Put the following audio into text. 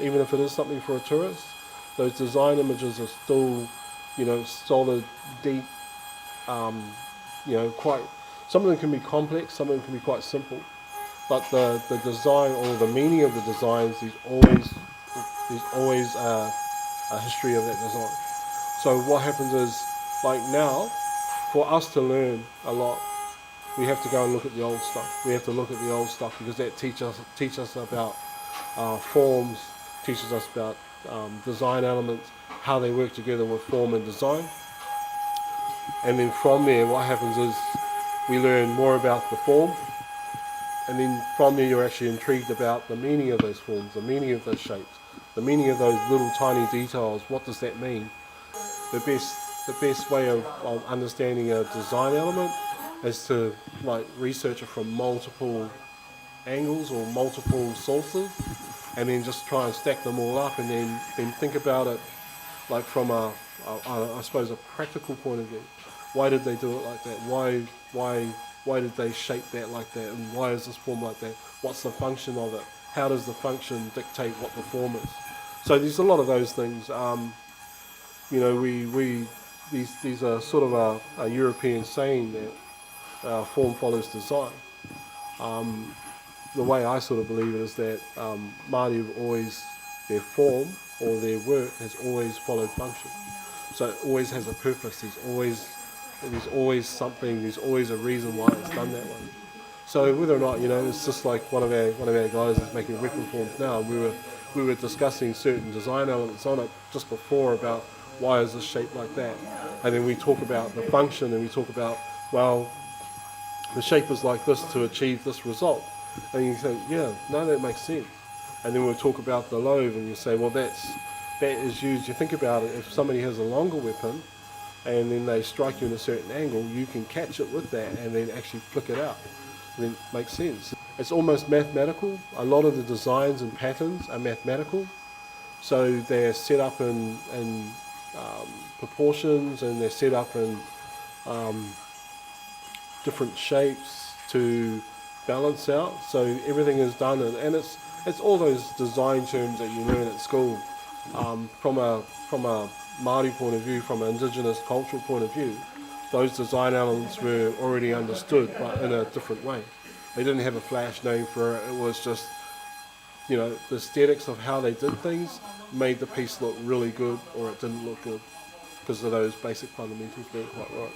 Even if it is something for a tourist, those design images are still, solid, deep, quite, some of them can be complex, some of them can be quite simple, but the design or the meaning of the designs, there's always a history of that design. So what happens is, like now, for us to learn a lot, we have to go and look at the old stuff. We have to look at the old stuff because that teach us about forms, teaches us about design elements, how they work together with form and design. And then from there, what happens is we learn more about the form, and then from there you're actually intrigued about the meaning of those forms, the meaning of those shapes, the meaning of those little tiny details. What does that mean? The best way of understanding a design element is to research it from multiple angles or multiple sources, and then just try and stack them all up, and then think about it like from I suppose a practical point of view. Why did they do it like that? Why did they shape that like that? And why is this form like that? What's the function of it? How does the function dictate what the form is? So there's a lot of those things. These are sort of a European saying that form follows design. The way I sort of believe it is that Māori have always, their form or their work has always followed function. So it always has a purpose. There's always something. There's always a reason why it's done that way. So whether or not it's just like one of our guys is making weapon forms now. We were discussing certain design elements on it just before about why is this shaped like that, and then we talk about the function, and we talk about, well, the shape is like this to achieve this result, and you think, yeah, no, that makes sense. And then we'll talk about the lobe, and you say, well, that is used. You think about it, if somebody has a longer weapon and then they strike you in a certain angle, you can catch it with that and then actually flick it out. And then it makes sense. It's almost mathematical. A lot of the designs and patterns are mathematical, so they're set up in proportions, and they're set up in different shapes to balance out. So everything is done, and it's all those design terms that you learn at school. From a Māori point of view, from an indigenous cultural point of view, those design elements were already understood, but in a different way. They didn't have a flash name for it. It was just, the aesthetics of how they did things made the piece look really good, or it didn't look good, because of those basic fundamentals weren't quite right.